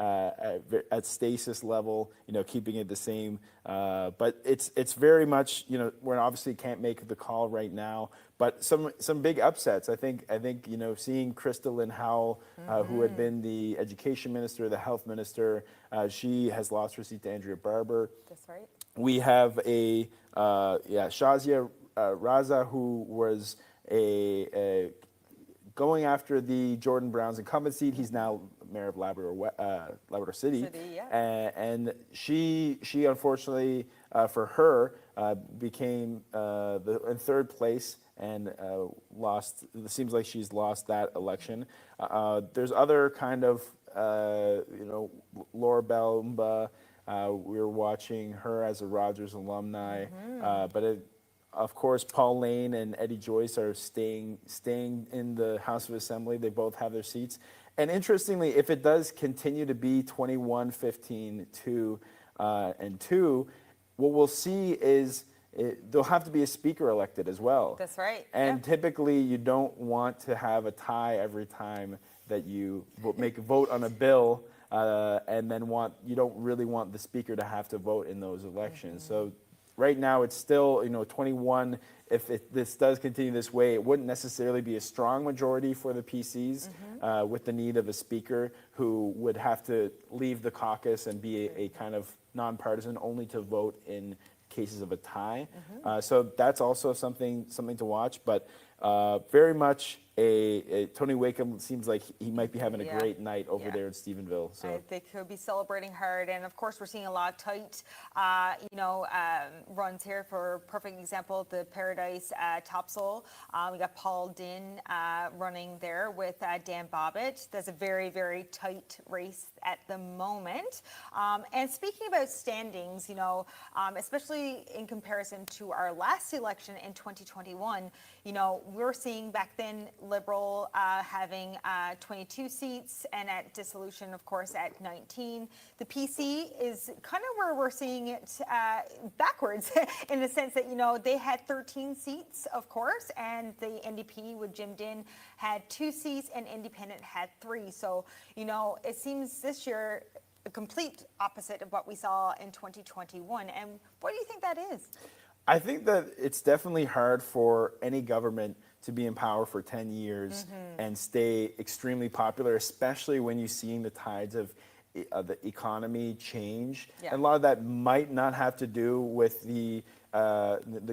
at stasis level, keeping it the same. But it's very much, we're obviously can't make the call right now. But some big upsets. I think seeing Crystalline Howell, who had been the education minister, the health minister, she has lost her seat to Andrea Barber. That's right. We have Shazia Raza, who was going after the Jordan Brown's incumbent seat. He's now mayor of Labrador City. Yeah. And she unfortunately, for her, became in third place and lost. It seems like she's lost that election. There's other kind of, Laura Bell. We're watching her as a Rogers alumni, but of course, Paul Lane and Eddie Joyce are staying in the House of Assembly. They both have their seats. And interestingly, if it does continue to be 21-15, 2 and 2, what we'll see is there'll have to be a speaker elected as well. That's right. And typically, you don't want to have a tie every time that you make a vote on a bill, and then you don't really want the speaker to have to vote in those elections. So right now, it's still 21. If this does continue this way, it wouldn't necessarily be a strong majority for the PCs, with the need of a speaker who would have to leave the caucus and be a kind of nonpartisan, only to vote in cases of a tie. So that's also something to watch. But very much Tony Wakeham seems like he might be having a great night over there in Stephenville. So they could be celebrating hard, and of course we're seeing a lot of tight, runs here. For a perfect example, the Paradise Topsail. We got Paul Dinn running there with Dan Bobbitt. That's a very, very tight race at the moment. And speaking about standings, especially in comparison to our last election in 2021, we're seeing back then Liberal having 22 seats, and at dissolution, of course, at 19. The PC is kind of where we're seeing it backwards in the sense that, they had 13 seats, of course, and the NDP with Jim Dinn had 2 seats and Independent had 3. So, it seems this year a complete opposite of what we saw in 2021. And what do you think that is? I think that it's definitely hard for any government to be in power for 10 years and stay extremely popular, especially when you're seeing the tides of the economy change. Yeah. And a lot of that might not have to do with the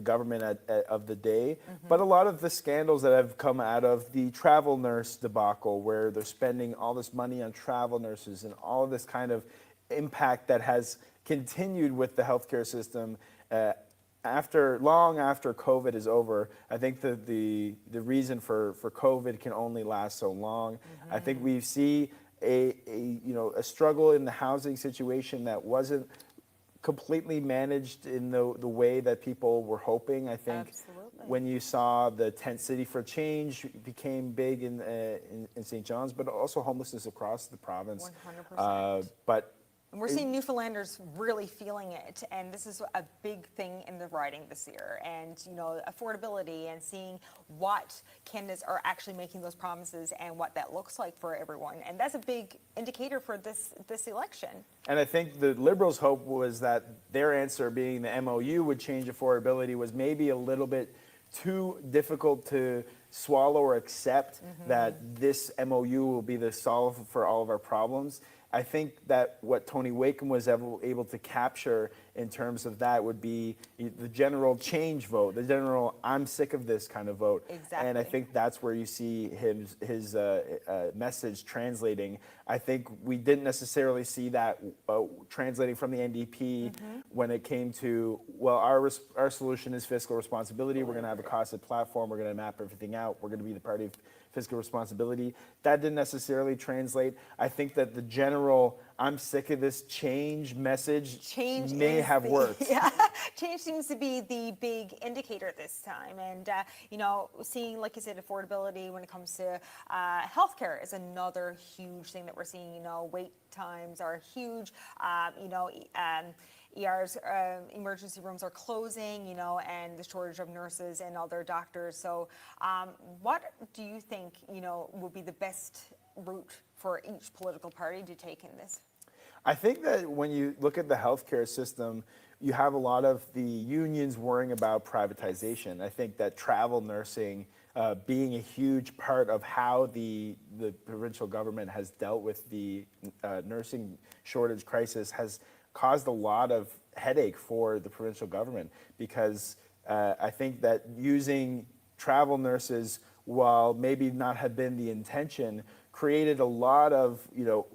government of the day, but a lot of the scandals that have come out of the travel nurse debacle, where they're spending all this money on travel nurses and all of this kind of impact that has continued with the healthcare system. Long after COVID is over, I think the reason for COVID can only last so long. I think we see a struggle in the housing situation that wasn't completely managed in the way that people were hoping. I think when you saw the tent city for change became big in St. John's, but also homelessness across the province. 100%. And we're seeing Newfoundlanders really feeling it, and this is a big thing in the riding this year. And affordability, and seeing what candidates are actually making those promises and what that looks like for everyone, and that's a big indicator for this election. And I think the Liberals' hope was that their answer, being the MOU, would change affordability, was maybe a little bit too difficult to swallow or accept. That this MOU will be the solve for all of our problems. I think that what Tony Wakeham was able to capture in terms of that would be the general change vote, the general "I'm sick of this" kind of vote. Exactly. And I think that's where you see his message translating. I think we didn't necessarily see that translating from the NDP when it came to, well, our solution is fiscal responsibility. We're going to have a costed platform. We're going to map everything out. We're going to be the party of fiscal responsibility. That didn't necessarily translate. I think that the general "I'm sick of this" change message may have worked. Yeah, change seems to be the big indicator this time. And, seeing, like you said, affordability when it comes to healthcare is another huge thing that we're seeing. Wait times are huge. ERs, emergency rooms are closing, and the shortage of nurses and other doctors. So what do you think, will be the best route for each political party to take in this? I think that when you look at the healthcare system, you have a lot of the unions worrying about privatization. I think that travel nursing being a huge part of how the provincial government has dealt with the nursing shortage crisis has caused a lot of headache for the provincial government, because I think that using travel nurses, while maybe not have been the intention, created a lot of,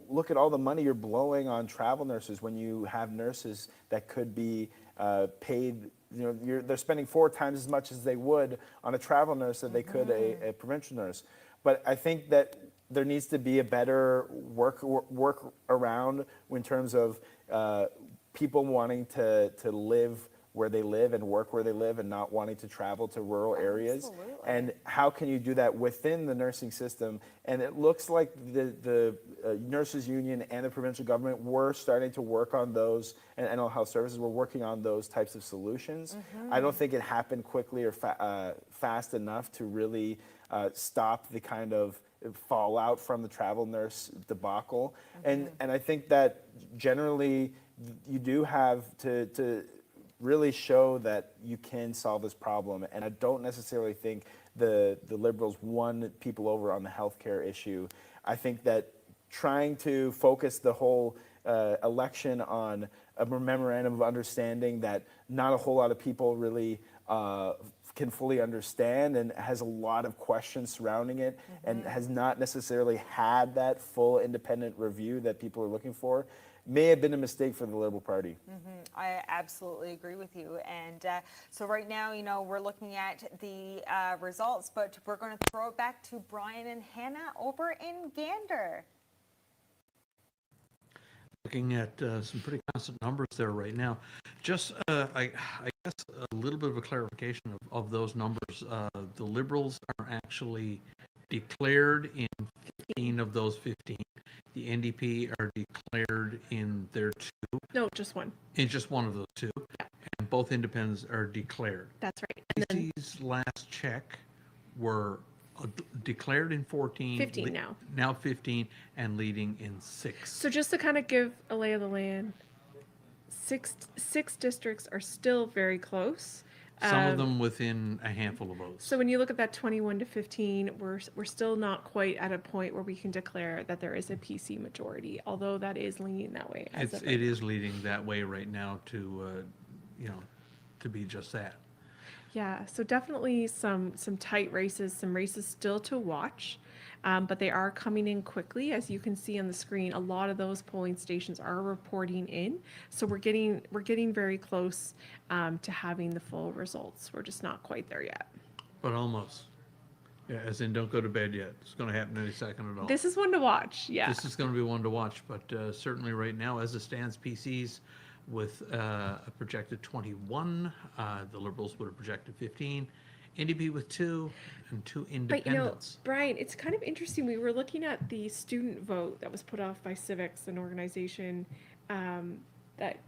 look at all the money you're blowing on travel nurses when you have nurses that could be paid, they're spending 4 times as much as they would on a travel nurse that they could a provincial nurse. But I think that there needs to be a better work around in terms of people wanting to live where they live and work where they live and not wanting to travel to rural areas. Absolutely. And how can you do that within the nursing system? And it looks like the nurses union and the provincial government were starting to work on those, and mental health services were working on those types of solutions. I don't think it happened quickly or fast enough to really stop the kind of fallout from the travel nurse debacle. And I think that generally you do have to really show that you can solve this problem. And I don't necessarily think the Liberals won people over on the healthcare issue. I think that trying to focus the whole election on a memorandum of understanding that not a whole lot of people really can fully understand, and has a lot of questions surrounding it, and has not necessarily had that full independent review that people are looking for, may have been a mistake for the Liberal Party. I absolutely agree with you. And so right now, we're looking at the results, but we're going to throw it back to Brian and Hannah over in Gander. Looking at some pretty constant numbers there right now. Just, I guess, a little bit of a clarification of those numbers. The Liberals are actually declared in 15 of those 15. The NDP are declared in their 2. No, just one. In just one of those 2. Yeah. And both independents are declared. That's right. And then PC's last check were declared in 14. 15 now. Now 15, and leading in 6. So just to kind of give a lay of the land, six districts are still very close. Some of them within a handful of votes. So when you look at that 21 to 15, we're still not quite at a point where we can declare that there is a PC majority, although that is leaning that way. It is leading that way right now to, to be just that. Yeah, so definitely some tight races, some races still to watch, but they are coming in quickly. As you can see on the screen, a lot of those polling stations are reporting in. So we're getting very close to having the full results. We're just not quite there yet. But almost. Yeah, as in, don't go to bed yet. It's going to happen any second at all. This is one to watch, yeah. This is going to be one to watch, but certainly right now, as it stands, PCs with a projected 21, the Liberals would have projected 15, NDP with 2, and 2 independents. But Brian, it's kind of interesting. We were looking at the student vote that was put off by Civics, an organization that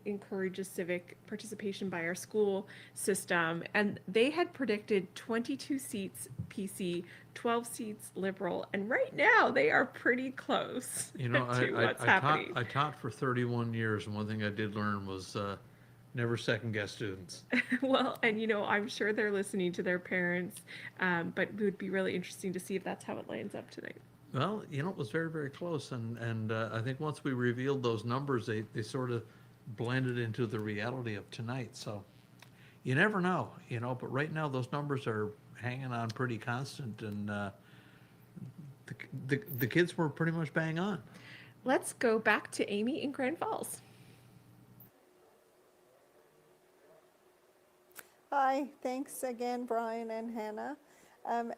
encourages civic participation by our school system, and they had predicted 22 seats PC, 12 seats Liberal, and right now they are pretty close to what's happening. I taught for 31 years, and one thing I did learn was never second guess students. Well, and I'm sure they're listening to their parents, but it would be really interesting to see if that's how it lands up tonight. Well, it was very, very close, and I think once we revealed those numbers, they sort of blended into the reality of tonight. So you never know, but right now those numbers are hanging on pretty constant, and the kids were pretty much bang on. Let's go back to Amy in Grand Falls. Hi, thanks again, Brian and Hannah.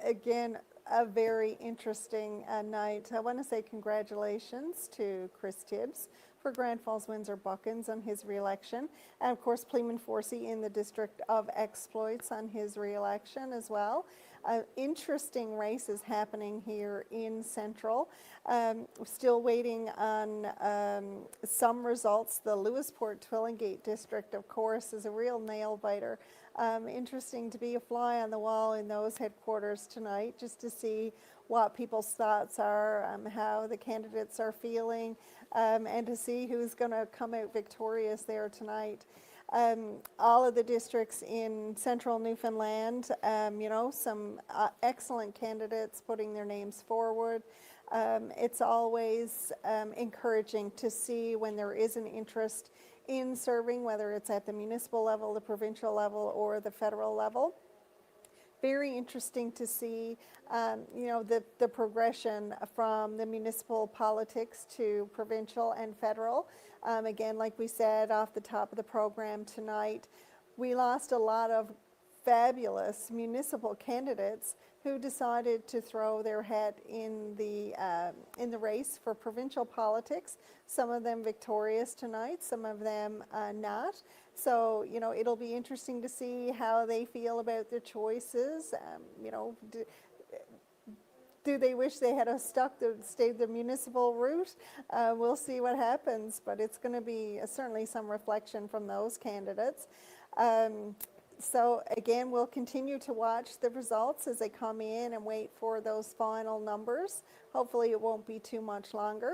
Again, a very interesting night. I want to say congratulations to Chris Tibbs for Grand Falls Windsor Buckins on his re-election, and of course Pleeman Forsey in the District of Exploits on his re-election as well. Interesting races happening here in Central. Still waiting on some results. The Lewisport Twillingate District, of course, is a real nail biter. Interesting to be a fly on the wall in those headquarters tonight, just to see what people's thoughts are, how the candidates are feeling, and to see who's going to come out victorious there tonight. All of the districts in central Newfoundland, some excellent candidates putting their names forward. It's always encouraging to see when there is an interest in serving, whether it's at the municipal level, the provincial level, or the federal level. Very interesting to see, the progression from the municipal politics to provincial and federal. Again, like we said off the top of the program tonight, we lost a lot of fabulous municipal candidates who decided to throw their hat in the race for provincial politics. Some of them victorious tonight, some of them not. So, it'll be interesting to see how they feel about their choices. Do they wish they had stayed the municipal route? We'll see what happens, but it's going to be certainly some reflection from those candidates. So again, we'll continue to watch the results as they come in and wait for those final numbers. Hopefully it won't be too much longer.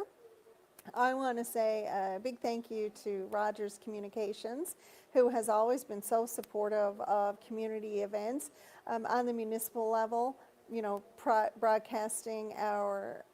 I want to say a big thank you to Rogers Communications, who has always been so supportive of community events on the municipal level. Broadcasting our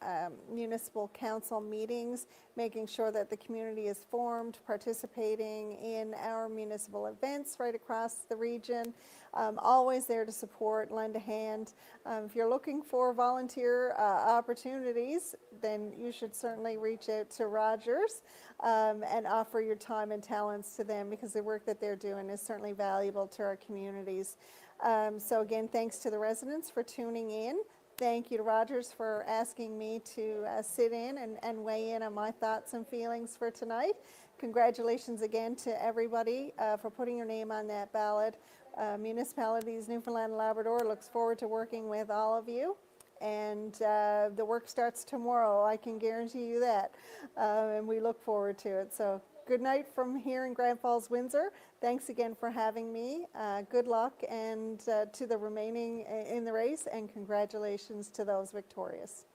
municipal council meetings, making sure that the community is formed, participating in our municipal events right across the region. Always there to support, lend a hand. If you're looking for volunteer opportunities, then you should certainly reach out to Rogers and offer your time and talents to them, because the work that they're doing is certainly valuable to our communities. So again, thanks to the residents for tuning in. Thank you to Rogers for asking me to sit in and weigh in on my thoughts and feelings for tonight. Congratulations again to everybody for putting your name on that ballot. Municipalities Newfoundland and Labrador looks forward to working with all of you. And the work starts tomorrow, I can guarantee you that. And we look forward to it. So good night from here in Grand Falls, Windsor. Thanks again for having me. Good luck and to the remaining in the race, and congratulations to those victorious.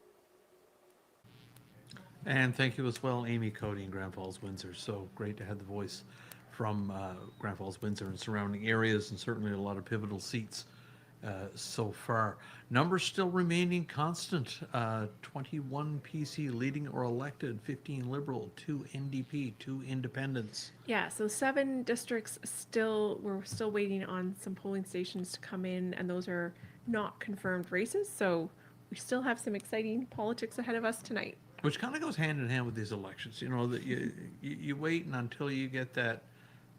And thank you as well, Amy Cody in Grand Falls, Windsor. So great to have the voice from Grand Falls, Windsor and surrounding areas, and certainly a lot of pivotal seats so far. Numbers still remaining constant. 21 PC leading or elected, 15 Liberal, 2 NDP, 2 Independents. Yeah, so 7 districts we're still waiting on some polling stations to come in, and those are not confirmed races. So we still have some exciting politics ahead of us tonight. Which kind of goes hand in hand with these elections. That you wait until you get that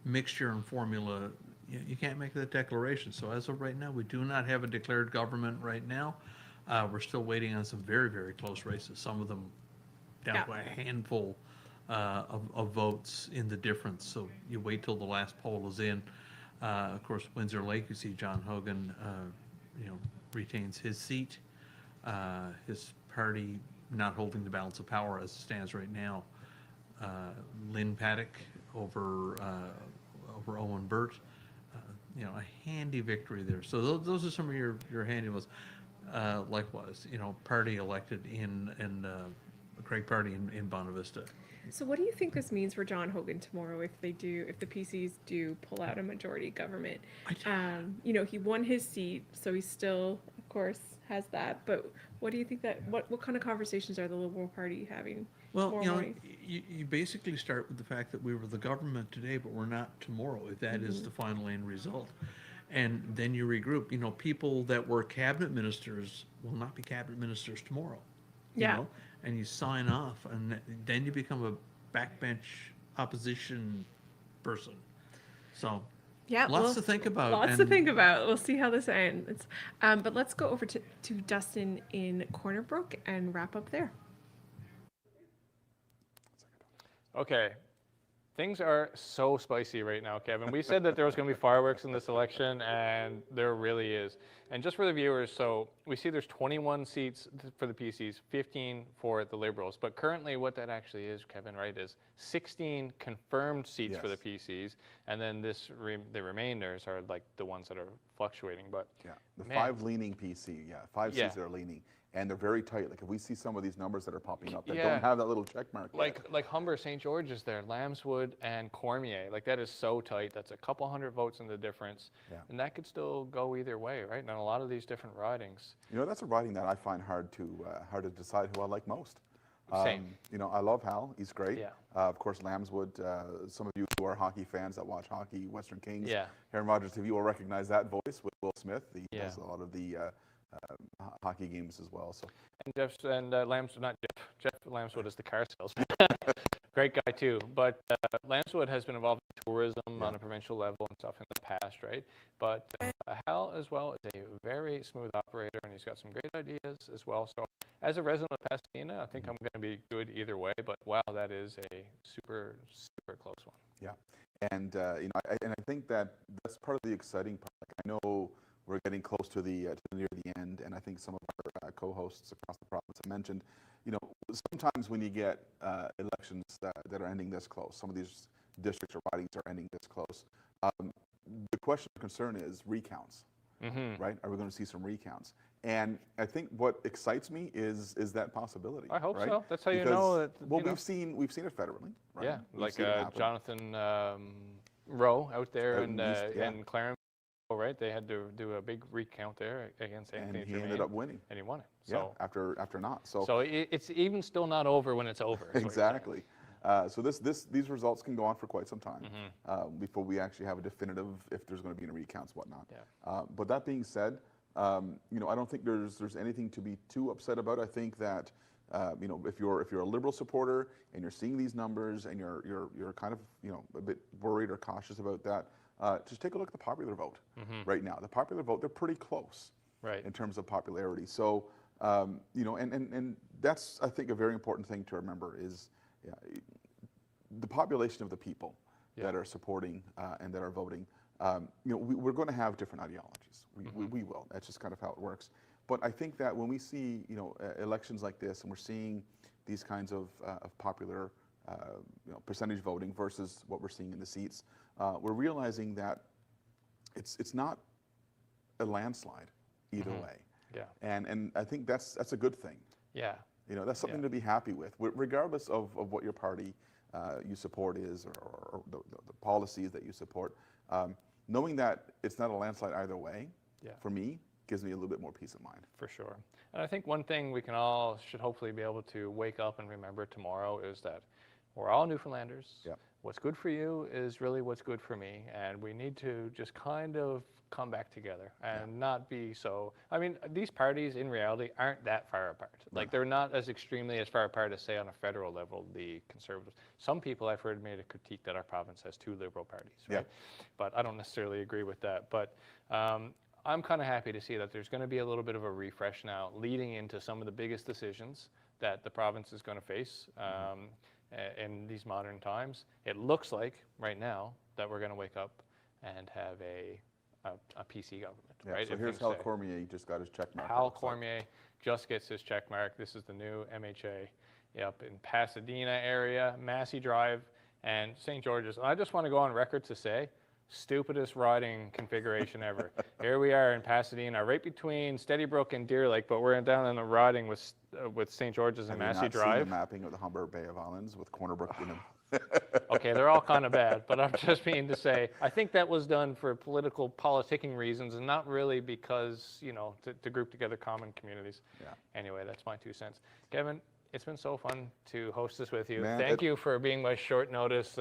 mixture and formula. You can't make that declaration. So as of right now, we do not have a declared government right now. We're still waiting on some very, very close races. Some of them down to a handful of votes in the difference. So you wait till the last poll is in. Of course, Windsor Lake, you see John Hogan, retains his seat. His party not holding the balance of power as it stands right now. Lynn Paddock over Owen Burt. A handy victory there. So those are some of your handy ones. Likewise, party elected in Craig Party in Bonavista. So what do you think this means for John Hogan tomorrow if the PCs do pull out a majority government? He won his seat, so he still, of course, has that. But what do you think what kind of conversations are the Liberal Party having? Well, you basically start with the fact that we were the government today, but we're not tomorrow, if that is the final end result. And then you regroup. People that were cabinet ministers will not be cabinet ministers tomorrow. And you sign off, and then you become a backbench opposition person. So lots to think about. Lots to think about. We'll see how this ends. But let's go over to Dustin in Corner Brook and wrap up there. Okay, things are so spicy right now, Kevin. We said that there was going to be fireworks in this election, and there really is. And just for the viewers, so we see there's 21 seats for the PCs, 15 for the Liberals. But currently what that actually is, Kevin, right, is 16 confirmed seats for the PCs, and then the remainders are like the ones that are fluctuating. But Yeah, the man. 5 leaning PC, yeah, 5 Yeah. Cs that are leaning, and they're very tight. Like if we see some of these numbers that are popping up that Yeah. don't have that little check mark yet. Like Humber, St. George's there, Lambswood and Cormier, like that is so tight. That's a couple hundred votes in the difference. Yeah. And that could still go either way, right? And a lot of these different ridings. You know, that's a riding that I find hard to decide who I like most. Same. You know, I love Hal. He's great. Yeah. Of course, Lambswood. Some of you who are hockey fans that watch hockey, Western Kings, Yeah. Aaron Rodgers TV will recognize that voice with Will Smith. He Yeah. does a lot of the hockey games as well. So And Lambswood, not Jeff Lambswood is the car salesman. Great guy too. But Lambswood has been involved in tourism on a provincial level and stuff in the past, right? But Hal as well is a very smooth operator, and he's got some great ideas as well. So as a resident of Pasadena, I think I'm going to be good either way. But wow, that is a super, super close one. yeah, and you know, I think that's part of the exciting part. Like, I know we're getting close to near the end, and I think some of our co-hosts across the province have mentioned, you know, sometimes when you get elections that are ending this close, some of these districts or ridings are ending this close. The question of concern is recounts, right? Are we going to see some recounts? And I think what excites me is that possibility. I hope right? so. That's how you Because, know that. Well, you know, we've seen it federally, right? yeah, We've like seen it happen. Jonathan Rowe out there Out in east, yeah. Claremont, right? They had to do a big recount there against Anthony And he Germain, ended up winning. and he won it. Yeah, So, after not. So so it's even still not over when it's over. is what you're saying. exactly. So these results can go on for quite some time before we actually have a definitive if there's going to be any recounts, whatnot. Yeah. But that being said, you know, I don't think there's anything to be too upset about. I think that you know, if you're a Liberal supporter and you're seeing these numbers and you're kind of, you know, a bit worried or cautious about that, just take a look at the popular vote right now. The popular vote, they're pretty close Right. in terms of popularity. So you know, and that's, I think, a very important thing to remember is the population of the people that are supporting and that are voting. You know, we're going to have different ideologies. We will. That's just kind of how it works. But I think that when we see, you know, elections like this, and we're seeing these kinds of popular, you know, percentage voting versus what we're seeing in the seats, we're realizing that it's not a landslide either way. Yeah. And I think that's a good thing. Yeah. You know, that's something to be happy with, regardless of what your party you support is or the policies that you support. Knowing that it's not a landslide either way, for me, gives me a little bit more peace of mind. For sure. And I think one thing we can all should hopefully be able to wake up and remember tomorrow is that we're all Newfoundlanders. Yeah. What's good for you is really what's good for me. And we need to just kind of come back together and not be so, I mean, these parties in reality aren't that far apart. Like they're not as extremely as far apart as say on a federal level, the Conservatives. Some people I've heard made a critique that our province has 2 Liberal parties, right? But I don't necessarily agree with that. But I'm kind of happy to see that there's going to be a little bit of a refresh now leading into some of the biggest decisions that the province is going to face in these modern times. It looks like right now that we're going to wake up and have a PC government, right? So If here's things Hal stay. Cormier, he just got his check mark. Hal Cormier just gets his check mark. This is the new MHA up in Pasadena area, Massey Drive, and St. George's. And I just want to go on record to say, stupidest riding configuration ever. Here we are in Pasadena, right between Steady Brook and Deer Lake, but we're down in the riding with St. George's and Have you Massey not seen Drive. the mapping of the Humber Bay of Islands with Corner Brook in them? Okay, they're all kind of bad, but I'm just meaning to say, I think that was done for political politicking reasons and not really because, you know, to group together common communities. Yeah. Anyway, that's my 2 cents. Kevin, it's been so fun to host this with you. Man, Thank you for being my short notice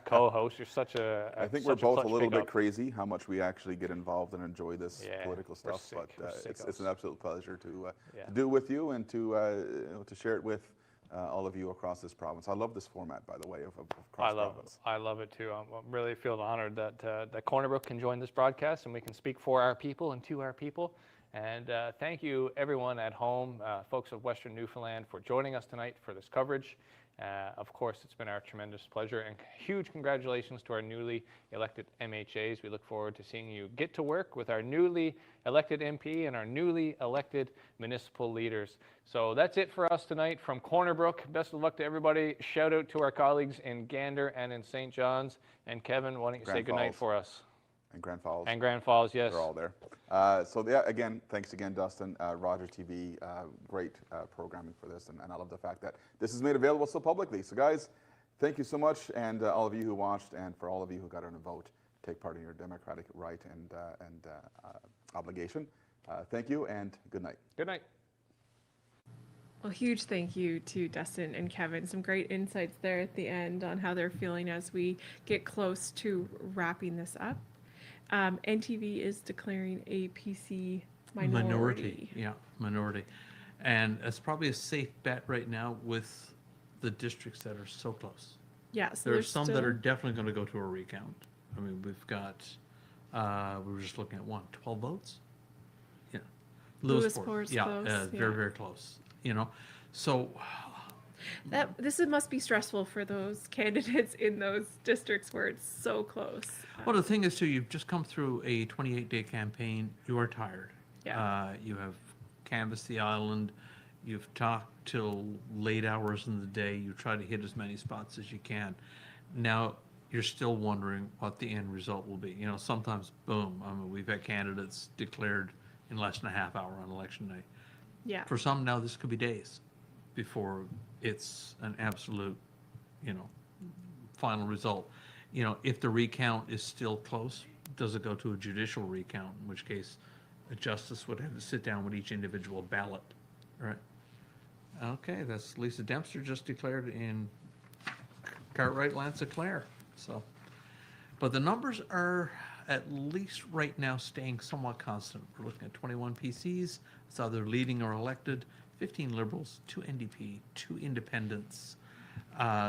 co-host. You're such a I think such we're both clutch a little bit pickup. crazy how much we actually get involved and enjoy this political we're stuff. sick. But We're it's sickos. an absolute pleasure to Yeah. do with you and to you know, to share it with all of you across this province. I love this format, by the way, of cross province. I love it too. I really feel honored that that Corner Brook can join this broadcast and we can speak for our people and to our people. And thank you, everyone at home, folks of Western Newfoundland, for joining us tonight for this coverage. Of course, it's been our tremendous pleasure, and huge congratulations to our newly elected MHAs. We look forward to seeing you get to work with our newly elected MP and our newly elected municipal leaders. So that's it for us tonight from Corner Brook. Best of luck to everybody. Shout out to our colleagues in Gander and in St. John's. And Kevin, why don't you say Grand goodnight Falls. for us? And Grand Falls. And Grand Falls, yes. They're all there. So yeah, again, thanks again, Dustin. Rogers TV, great programming for this, and I love the fact that this is made available so publicly. So guys, thank you so much, and all of you who watched, and for all of you who got on a vote, take part in your democratic right and obligation. Thank you, and good night. Good night. Well, huge thank you to Dustin and Kevin. Some great insights there at the end on how they're feeling as we get close to wrapping this up. NTV is declaring a PC minority. Yeah, minority. And it's probably a safe bet right now with the districts that are so close. Yeah, so There are there's some still, that are definitely going to go to a recount. I mean, we've got, we were just looking at 12 votes? Yeah. Lewisport's yeah, close, very, yeah. very close. You know, so This must be stressful for those candidates in those districts where it's so close. well, the thing is, too, you've just come through a 28-day campaign. You are tired. Yeah. You have canvassed the island. You've talked till late hours in the day. You try to hit as many spots as you can. Now, you're still wondering what the end result will be. You know, sometimes, boom, I mean, we've had candidates declared in less than a half hour on election day. Yeah. For some now, this could be days before it's an absolute, you know, final result. You know, if the recount is still close, does it go to a judicial recount, in which case a justice would have to sit down with each individual ballot, right? Okay, that's Lisa Dempster just declared in Cartwright, Lanza-Clare, so. But the numbers are at least right now staying somewhat constant. We're looking at 21 PCs, it's either leading or elected, 15 Liberals, 2 NDP, 2 Independents.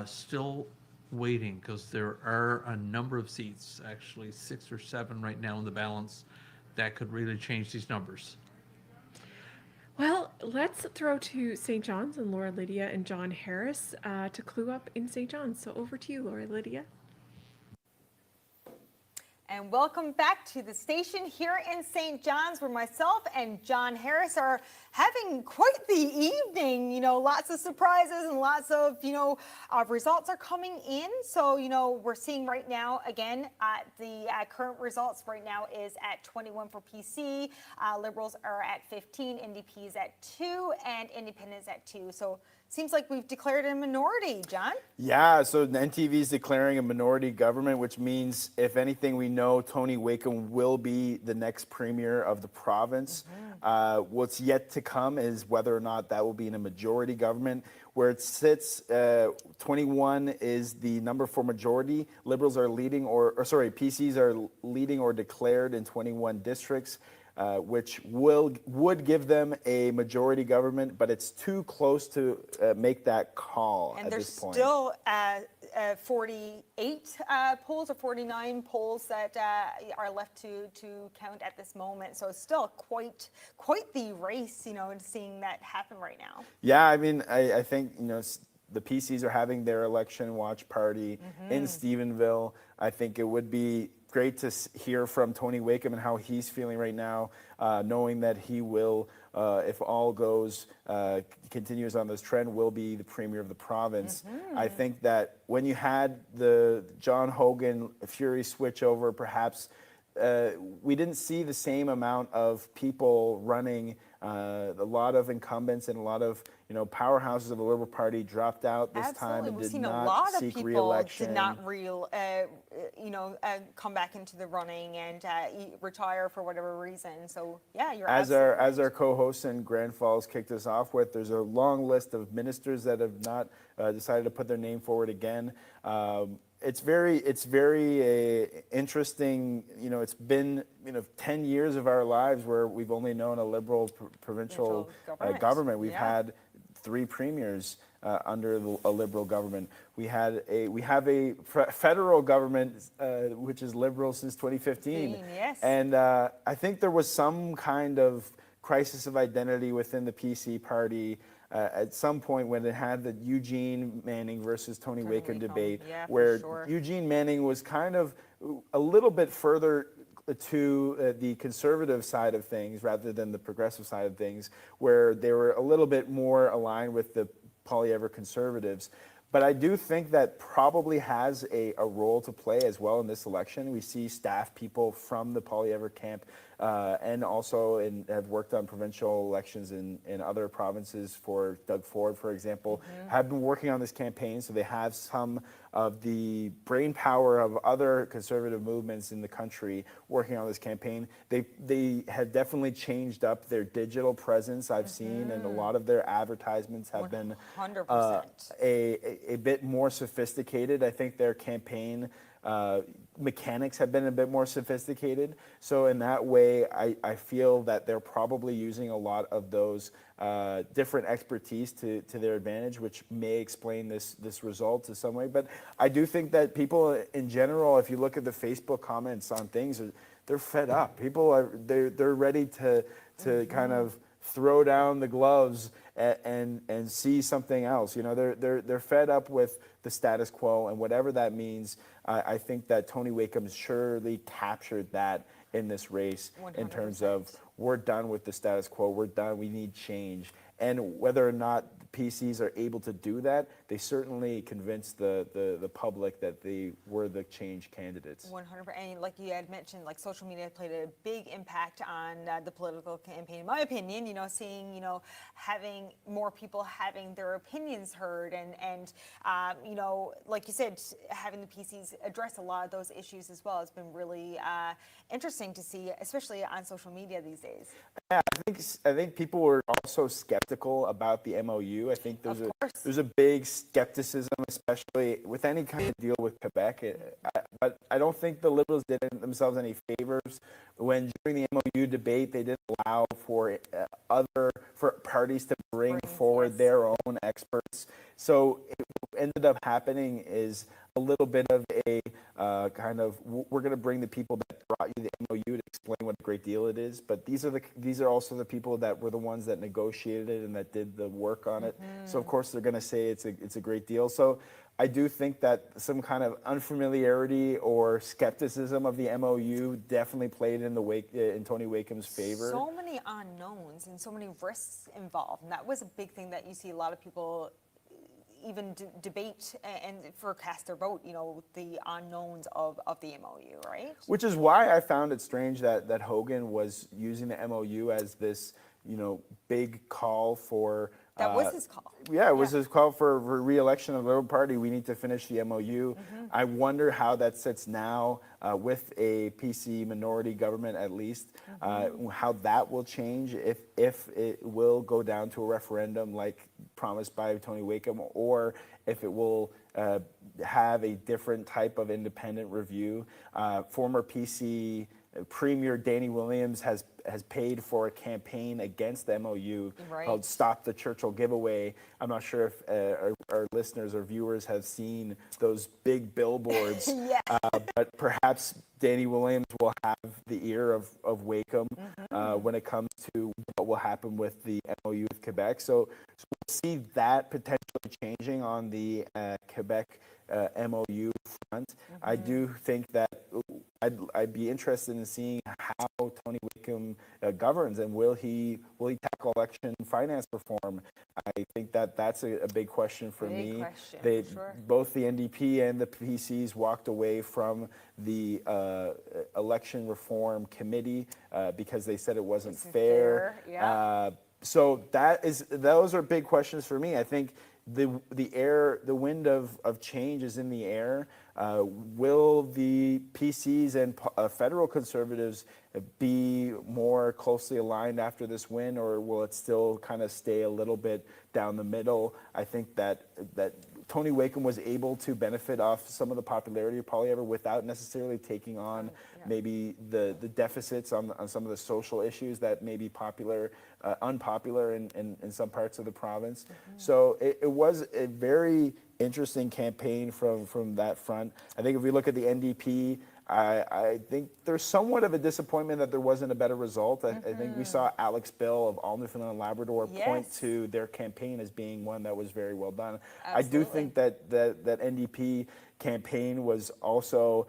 Still waiting, because there are a number of seats, actually 6 or 7 right now in the balance, that could really change these numbers. Well, let's throw to St. John's and Laura Lydia and John Harris to clue up in St. John's. So over to you, Laura Lydia. And welcome back to the station here in St. John's, where myself and John Harris are having quite the evening. You know, lots of surprises and lots of, results are coming in. So, we're seeing right now, again, the current results right now is at 21 for PC. Liberals are at 15, NDP's at 2, and Independents at 2. So seems like we've declared a minority, John. Yeah, so the NTV is declaring a minority government, which means, if anything, we know Tony Wakeham will be the next premier of the province. What's yet to come is whether or not that will be in a majority government. Where it sits, 21 is the number for majority. Liberals are leading, PCs are leading or declared in 21 districts. Which would give them a majority government, but it's too close to make that call And at there's this point. still 48 polls or 49 polls that are left to count at this moment. So it's still quite the race, seeing that happen right now. Yeah, I mean, I think, the PCs are having their election watch party in Stephenville. I think it would be great to hear from Tony Wakeham and how he's feeling right now, knowing that he will, if all goes, continues on this trend, will be the premier of the province. I think that when you had the John Hogan Fury switchover, perhaps we didn't see the same amount of people running. A lot of incumbents and a lot of powerhouses of the Liberal Party dropped out this time and We've did seen not a lot of seek people re-election. did not come back into the running and retire for whatever reason. So yeah, you're As absolutely our co-host in Grand Falls kicked us off with, there's a long list of ministers that have not decided to put their name forward again. It's very interesting. It's been 10 years of our lives where we've only known a Liberal provincial government. We've had 3 premiers under a Liberal government. We have a federal government which is Liberal since 2015. Yes. And I think there was some kind of crisis of identity within the PC party at some point when it had the Eugene Manning versus Tony Wakeham debate, where Eugene Manning was kind of a little bit further to the conservative side of things rather than the progressive side of things, where they were a little bit more aligned with the Poilievre conservatives. But I do think that probably has a role to play as well in this election. We see staff people from the Poilievre camp and also have worked on provincial elections in other provinces for Doug Ford, for example, have been working on this campaign. So they have some of the brain power of other conservative movements in the country working on this campaign. They have definitely changed up their digital presence, I've seen, and a lot of their advertisements have been 100%. a bit more sophisticated. I think their campaign mechanics have been a bit more sophisticated. So in that way, I feel that they're probably using a lot of those different expertise to their advantage, which may explain this result to some way. But I do think that people in general, if you look at the Facebook comments on things, they're fed up. People they're ready to kind of throw down the gloves and see something else. You know, they're fed up with the status quo, and whatever that means. I think that Tony Wakeham surely captured that in this race in terms of we're done with the status quo, we're done, we need change. And whether or not PCs are able to do that, they certainly convinced the public that they were the change candidates. 100%. And like you had mentioned, like social media played a big impact on the political campaign. In my opinion, you know, seeing, you know, having more people having their opinions heard and you know, like you said, having the PCs address a lot of those issues as well has been really interesting to see, especially on social media these days. Yeah, I think people were also skeptical about the MOU. I think there's a big skepticism, especially with any kind of deal with Quebec. But I don't think the Liberals did themselves any favors when during the MOU debate they didn't allow for parties to bring forward their own experts. So what ended up happening is a little bit of a kind of we're going to bring the people that brought you the MOU to explain what a great deal it is, but these are also the people that were the ones that negotiated it and that did the work on it. So of course they're going to say it's a great deal. So I do think that some kind of unfamiliarity or skepticism of the MOU definitely played in Tony Wakeham's favor. So many unknowns and so many risks involved, and that was a big thing that you see a lot of people even debate and forecast their vote, you know, the unknowns of the MOU, right? Which is why I found it strange that Hogan was using the MOU as this, you know, big call for... That was his call. Yeah, it was his call for re-election of the Liberal Party. We need to finish the MOU. I wonder how that sits now with a PC minority government, at least, how that will change, if it will go down to a referendum like promised by Tony Wakeham, or if it will have a different type of independent review. Former PC Premier Danny Williams has paid for a campaign against the MOU called Stop the Churchill Giveaway. I'm not sure if our listeners or viewers have seen those big billboards, but perhaps Danny Williams will have the ear of Wakeham when it comes to what will happen with the MOU with Quebec. So we'll see that potentially changing on the Quebec MOU front. I do think that I'd be interested in seeing how Tony Wakeham governs, and will he tackle election finance reform? I think that's a big question for me. Both the NDP and the PCs walked away from the election reform committee because they said it wasn't fair. So those are big questions for me. I think the wind of change is in the air. Will the PCs and federal conservatives be more closely aligned after this win, or will it still kind of stay a little bit down the middle? I think that Tony Wakeham was able to benefit off some of the popularity of Poilievre without necessarily taking on maybe the deficits on some of the social issues that may be unpopular in some parts of the province. So it was a very interesting campaign from that front. I think if we look at the NDP, I think there's somewhat of a disappointment that there wasn't a better result. I think we saw Alex Bill of all Newfoundland and Labrador point to their campaign as being one that was very well done. Absolutely. I do think that NDP campaign was also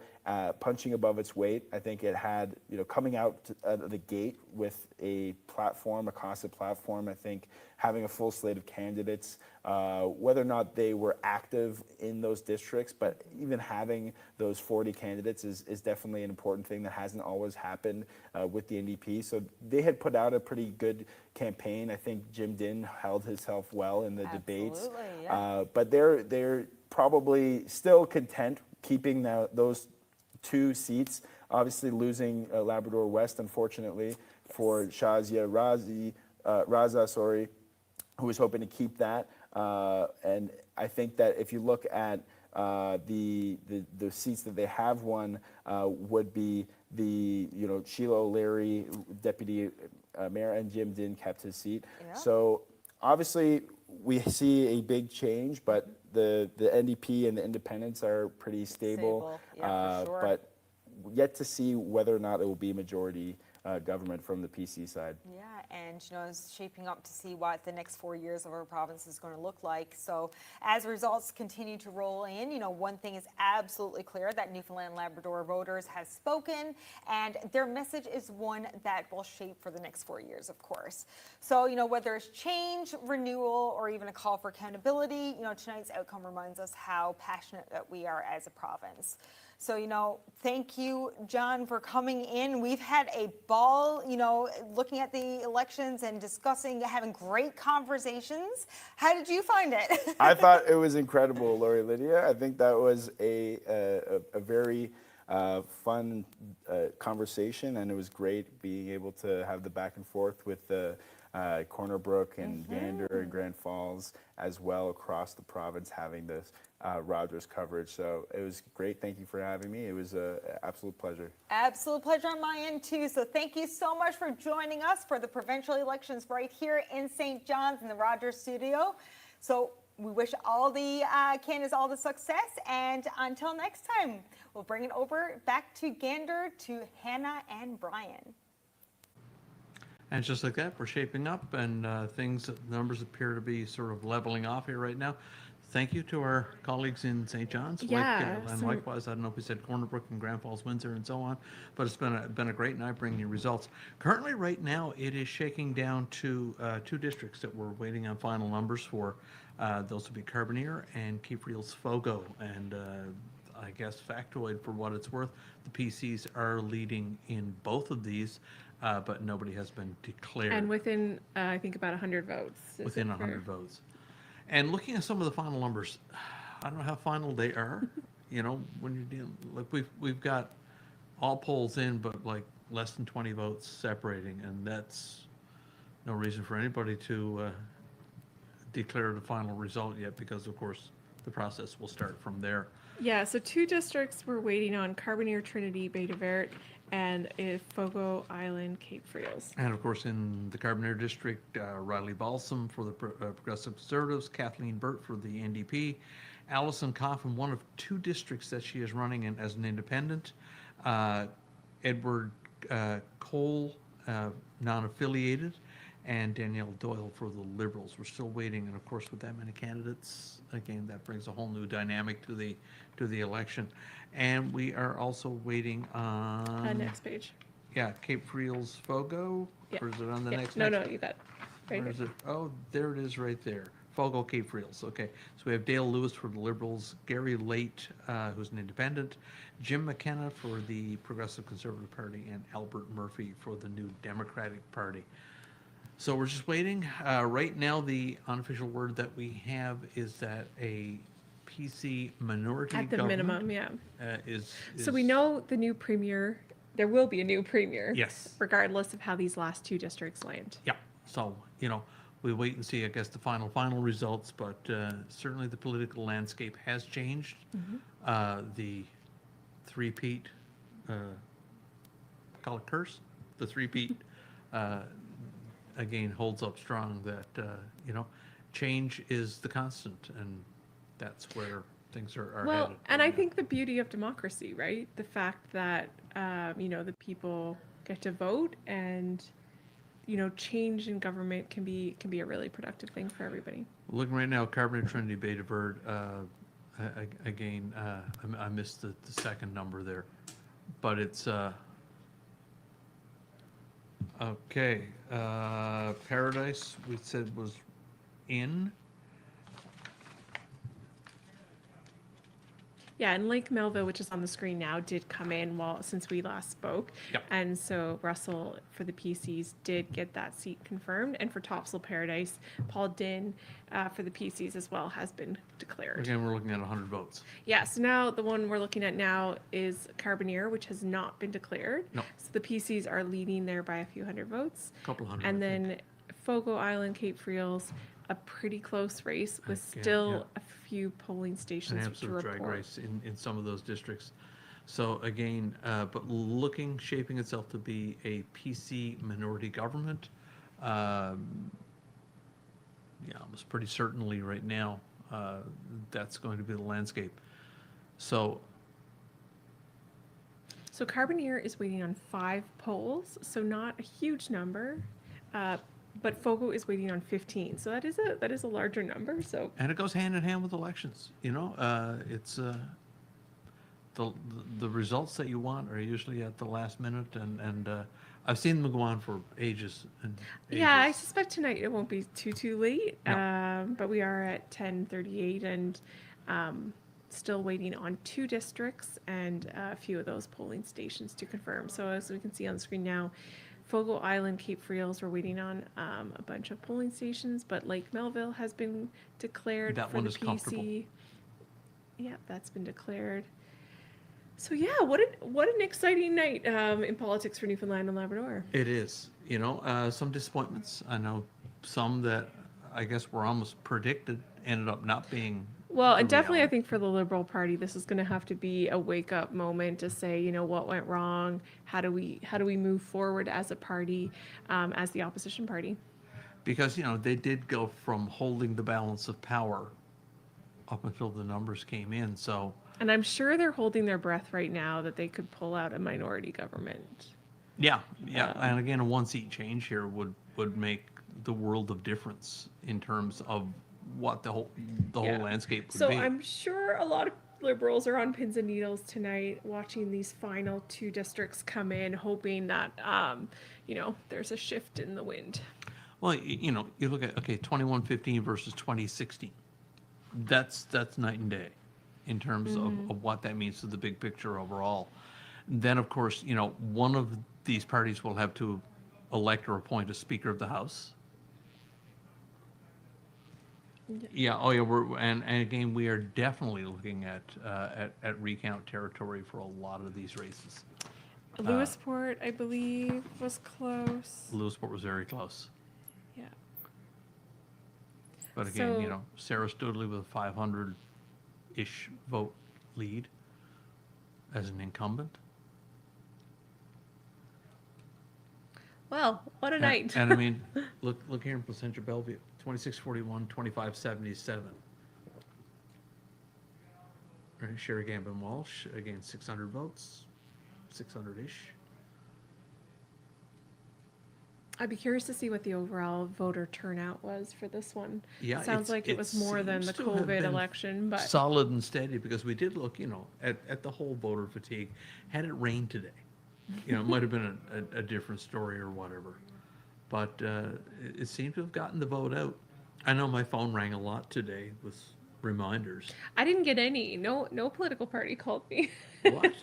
punching above its weight. I think it had, coming out of the gate with a platform, a constant platform. I think having a full slate of candidates, whether or not they were active in those districts, but even having those 40 candidates is definitely an important thing that hasn't always happened with the NDP. So they had put out a pretty good campaign. I think Jim Dinn held himself well in the debates. Absolutely, yeah. But they're probably still content keeping those 2 seats. Obviously losing Labrador West, unfortunately, for Shazia Raza, who was hoping to keep that. And I think that if you look at the seats that they have won, would be the Sheila O'Leary, deputy mayor, and Jim Dinn kept his seat. Yeah. So obviously we see a big change, but the NDP and the independents are pretty stable. Yeah, for sure. But yet to see whether or not it will be majority government from the PC side. Yeah, and it's shaping up to see what the next 4 years of our province is going to look like. So as results continue to roll in, one thing is absolutely clear, that Newfoundland Labrador voters have spoken, and their message is one that will shape for the next 4 years, of course. So, whether it's change, renewal, or even a call for accountability, tonight's outcome reminds us how passionate that we are as a province. So, thank you, John, for coming in. We've had a ball, looking at the elections and discussing, having great conversations. How did you find it? I thought it was incredible, Lori Lydia. I think that was a very fun conversation, and it was great being able to have the back and forth with the Corner Brook and Gander and Grand Falls, as well across the province, having this Rogers coverage. So it was great. Thank you for having me. It was an absolute pleasure. Absolute pleasure on my end too. So thank you so much for joining us for the provincial elections right here in St. John's in the Rogers studio. So we wish all the candidates all the success, and until next time, we'll bring it over back to Gander, to Hannah and Brian. And just like that, we're shaping up, and numbers appear to be sort of leveling off here right now. Thank you to our colleagues in St. John's. And likewise, I don't know if we said Corner Brook and Grand Falls, Windsor, and so on, but it's been a great night bringing you results. Currently, right now, it is shaking down to 2 districts that we're waiting on final numbers for. Those will be Carbonear and Keefe-Reels Fogo. And I guess factoid for what it's worth, the PCs are leading in both of these, but nobody has been declared. And within, I think, about 100 votes. Within 100 votes. And looking at some of the final numbers, I don't know how final they are. When you're dealing, like we've got all polls in, but like less than 20 votes separating, and that's no reason for anybody to declare the final result yet, because of course the process will start from there. Yeah, so 2 districts we're waiting on: Carbonear, Trinity, Bay de Verte, and Fogo Island, Keefe-Reels. And of course, in the Carbonear district, Riley Balsam for the Progressive Conservatives, Kathleen Burt for the NDP, Alison Coffin, one of 2 districts that she is running in as an independent, Edward Cole, non-affiliated, and Danielle Doyle for the Liberals. We're still waiting, and of course, with that many candidates, again, that brings a whole new dynamic to the election. And we are also waiting on Next page. Yeah, Keefe-Reels Fogo. Yeah. Or is it on the Yeah. next? No, you got it. Right Where is it? Oh, there it is right there. Fogo, Keefe-Reels. Okay. So we have Dale Lewis for the Liberals, Gary Late, who's an independent, Jim McKenna for the Progressive Conservative Party, and Albert Murphy for the New Democratic Party. So we're just waiting. Right now, the unofficial word that we have is that a PC minority At the government minimum, yeah. is. So we know the new premier, there will be a new premier. Yes. Regardless of how these last 2 districts land. Yeah. So, we wait and see, I guess, the final results, but certainly the political landscape has changed. The three-peat, call it curse, the three-peat, again, holds up strong that, change is the constant, and that's where things are Well, headed. and I think the beauty of democracy, right? The fact that, the people get to vote, and, change in government can be a really productive thing for everybody. Looking right now, Carbonear, Trinity, Bay de Verde, Again, I missed the second number there, but it's, okay, Paradise, we said was in. Yeah, and Lake Melville, which is on the screen now, did come in since we last spoke. Yep. And so Russell for the PCs did get that seat confirmed, and for Topsail Paradise, Paul Dinn for the PCs as well has been declared. Again, we're looking at 100 votes. Yeah, so now the one we're looking at now is Carbonear, which has not been declared. No. So the PCs are leading there by a few hundred votes. A couple hundred. And I think. then Fogo Island, Cape Friels, a pretty close race with Again, still yeah. a few polling An stations to absolute drag report. race in some of those districts. So again, but shaping itself to be a PC minority government. Yeah, almost pretty certainly right now, that's going to be the landscape. So So Carbonear is waiting on 5 polls, so not a huge number, but Fogo is waiting on 15. So that is a larger number. So and it goes hand in hand with elections. You know, it's the results that you want are usually at the last minute, and I've seen them go on for ages and ages. yeah, I suspect tonight it won't be too late. No. But we are at 10:38 and still waiting on 2 districts and a few of those polling stations to confirm. So as we can see on the screen now, Fogo Island, Cape Friels, we're waiting on a bunch of polling stations, but Lake Melville has been declared That for one the is PC. comfortable. Yeah, that's been declared. So yeah, what an exciting night in politics for Newfoundland and Labrador. It is. You know, some disappointments. I know some that I guess were almost predicted ended up not being. Well, the and definitely I reality. think for the Liberal Party, this is going to have to be a wake up moment to say, you know, what went wrong? How do we move forward as a party, as the opposition party? Because, you know, they did go from holding the balance of power up until the numbers came in. So, And I'm sure they're holding their breath right now that they could pull out a minority government. yeah. And again, a 1-seat change here would make the world of difference in terms of what the whole Yeah. landscape would So be. I'm sure a lot of Liberals are on pins and needles tonight, watching these final 2 districts come in, hoping that, you know, there's a shift in the wind. Well, you know, you look at, okay, 2115 versus 2016. That's night and day in terms of what that means to the big picture overall. Then, of course, you know, one of these parties will have to elect or appoint a Speaker of the House. Yeah, oh yeah, and again, we are definitely looking at recount territory for a lot of these races. Lewisport, I believe, was close. Lewisport was very close. Yeah. But again, you So- know, Sarah Studley with a 500-ish vote lead as an incumbent. Well, what a And- night. And I mean, look here in Placentia Bellevue, 2641, 2577. Right, Sherry Gambin Walsh, again, 600 votes, 600-ish. I'd be curious to see what the overall voter turnout was for this one. Yeah, Sounds like it was more than the seems to have COVID been election, but solid and steady, because we did look, you know, at the whole voter fatigue. Had it rained today, you know, it might have been a different story or whatever. But it seemed to have gotten the vote out. I know my phone rang a lot today with reminders. I didn't get any. No political party called me. What?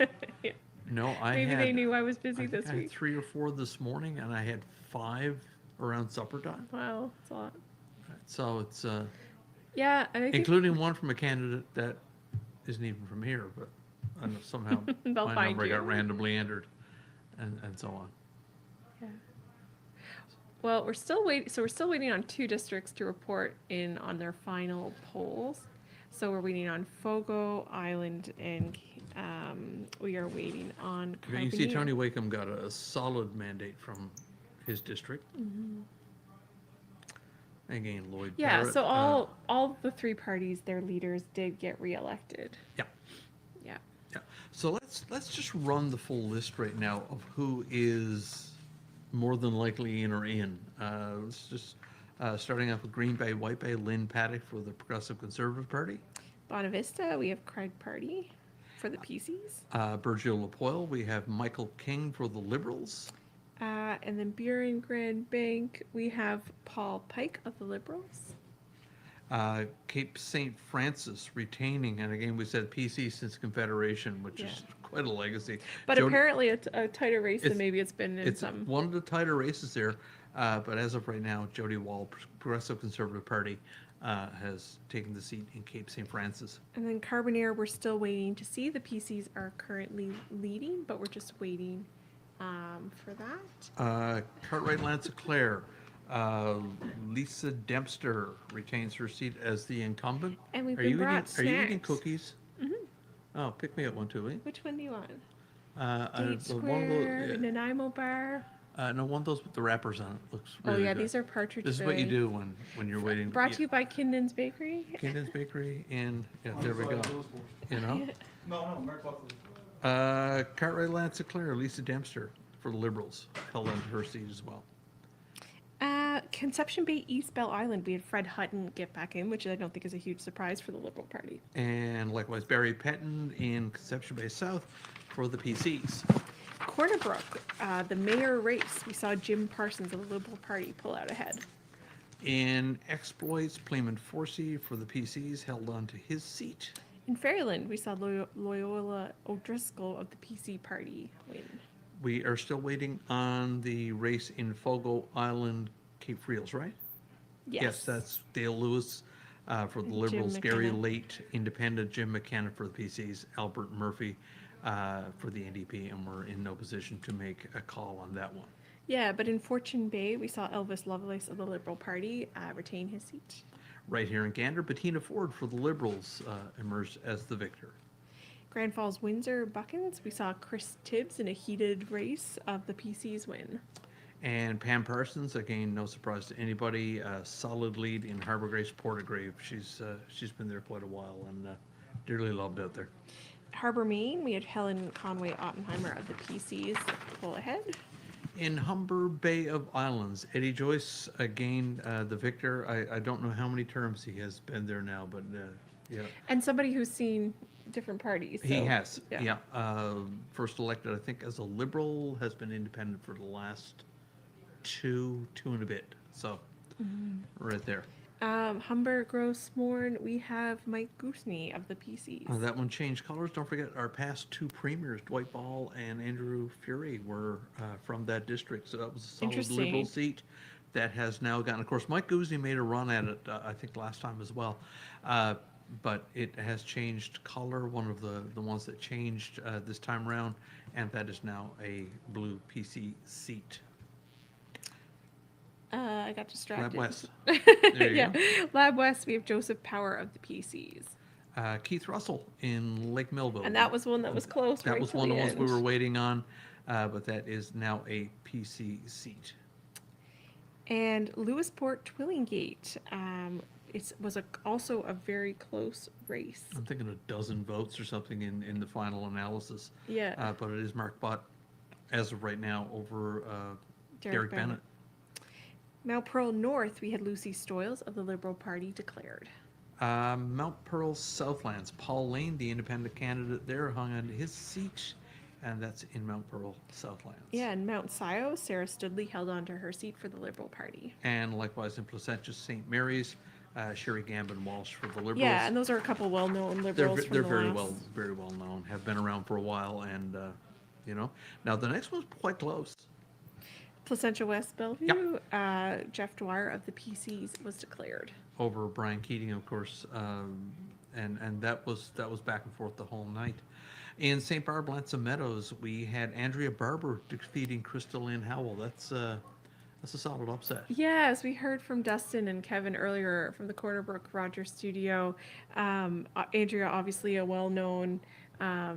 Yeah. No, I Maybe had. they knew I was I busy think this I had week. 3 or 4 this morning, and I had 5 around supper time. Wow, it's a lot. So it's Yeah, and I think including one from a candidate that isn't even from here, but I know somehow They'll my find number you. got randomly entered, and so on. yeah. Well, we're still waiting. So we're still waiting on 2 districts to report in on their final polls. So we're waiting on Fogo Island, and we are waiting on Okay, you see, Carbonear. Tony Wakeham got a solid mandate from his district. Again, Lloyd. Yeah, Barrett, so all the 3 parties, their leaders did get reelected. Yeah. Yeah. Yeah. So let's just run the full list right now of who is more than likely in or in. Let's just starting off with Green Bay, White Bay, Lynn Paddock for the Progressive Conservative Party. Bonavista, we have Craig Party for the PCs. Burgeo Lapoille, we have Michael King for the Liberals. And then Buren Grand Bank, we have Paul Pike of the Liberals. Cape St. Francis retaining, and again, we said PC since Confederation, which is quite a legacy. But Jody- apparently a tighter race than It's- maybe it's been in It's some. one of the tighter races there, but as of right now, Jody Wall, Progressive Conservative Party, has taken the seat in Cape St. Francis. And then Carbonear, we're still waiting to see. The PCs are currently leading, but we're just waiting for that. Cartwright Lanceclair, Lisa Dempster retains her seat as the incumbent. And we've Are been you eating, brought Are you eating snacks. cookies? Oh, pick me up one too, eh? Which one do you want? One Date of Square, those, Nanaimo Bar. no, one of those with the wrappers on it. Looks Oh really yeah, good. these are partridge. This is what you Bay. do when you're waiting. Brought to you by Kinden's Bakery. Cadence Bakery in, yeah, there we go. You know? No, Mark Buckley. Cartwright Lanceclair, Lisa Dempster for the Liberals, held on to her seat as well. Conception Bay, East Bell Island. We had Fred Hutton get back in, which I don't think is a huge surprise for the Liberal Party. And likewise, Barry Petton in Conception Bay South for the PCs. Corner Brook, the mayor race. We saw Jim Parsons of the Liberal Party pull out ahead. In Exploits, Playman Forsey for the PCs held on to his seat. In Fairyland, we saw Loyola O'Driscoll of the PC Party win. We are still waiting on the race in Fogo Island, Cape Friels, right? Yes. That's Dale Lewis for the Jim Liberals, Gary McKenna. Late, Independent, Jim McKenna for the PCs, Albert Murphy for the NDP, and we're in no position to make a call on that one. Yeah, but in Fortune Bay, we saw Elvis Lovelace of the Liberal Party retain his seat. Right here in Gander, Bettina Ford for the Liberals emerged as the victor. Grand Falls, Windsor, Buckins, we saw Chris Tibbs in a heated race of the PC's win. And Pam Parsons, again, no surprise to anybody, solid lead in Harbor Grace Portagrave. She's been there quite a while and dearly loved out there. Harbor, Maine, we had Helen Conway Ottenheimer of the PC's pull ahead. In Humber Bay of Islands, Eddie Joyce, again, the victor. I don't know how many terms he has been there now, but yeah. And somebody who's seen different parties. He so, has, yeah. First elected, I think, as a Liberal, has been independent for the last two and a bit. So, right there. Humber, Gross, Morn, we have Mike Goosney of the PCs. That one changed colors. Don't forget our past two premiers, Dwight Ball and Andrew Fury, were from that district. So that was a solid Interesting. Liberal seat that has now gotten. Of course, Mike Goosney made a run at it, I think, last time as well. But it has changed color, one of the ones that changed this time around, and that is now a blue PC seat. I got distracted. Lab West. There you yeah. go. Lab West, we have Joseph Power of the PCs. Keith Russell in Lake Melville. And that was one that was close. That right was till one of the ones we end. were waiting on, but that is now a PC seat. And Lewisport, Twillingate. It was also a very close race. I'm thinking a dozen votes or something in the final analysis. Yeah. But it is Mark Butt, as of right now, over Derek Derek Bennett. Mount Pearl North, we had Lucy Stoyles of the Liberal Party declared. Mount Pearl Southlands, Paul Lane, the independent candidate there, hung on to his seat, and that's in Mount Pearl Southlands. Yeah, and Mount Scio, Sarah Studley held on to her seat for the Liberal Party. And likewise in Placentia St. Mary's, Sherry Gambin Walsh for the Liberals. Yeah, and those are a couple well-known Liberals from They're the very last. very well known, have been around for a while, and now the next one's quite close. Placentia West Bellevue, Jeff Dwyer of the PCs was declared. Over Brian Keating, of course, and that was back and forth the whole night. In St. Barb Lansom Meadows, we had Andrea Barber defeating Crystal Lynn Howell. That's a solid upset. Yes, we heard from Dustin and Kevin earlier from the Corner Brook Rogers studio. Andrea, obviously a well-known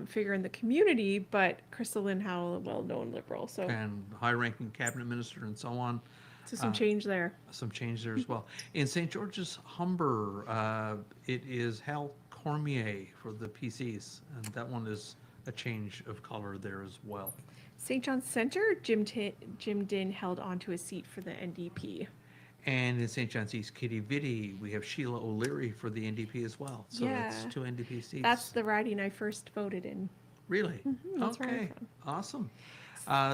figure in the community, but Crystal Lynn Howell, a well-known Liberal. So, And high-ranking cabinet minister and so on. so some change there. Some change there as well. In St. George's Humber, it is Hal Cormier for the PCs, and that one is a change of color there as well. St. John's Center, Jim Din held onto his seat for the NDP. And in St. John's East, Kitty Vitti, we have Sheila O'Leary for the NDP as well. So that's Yeah. 2 NDP seats. That's the riding I first voted in. Really? that's where I'm Okay, from. awesome.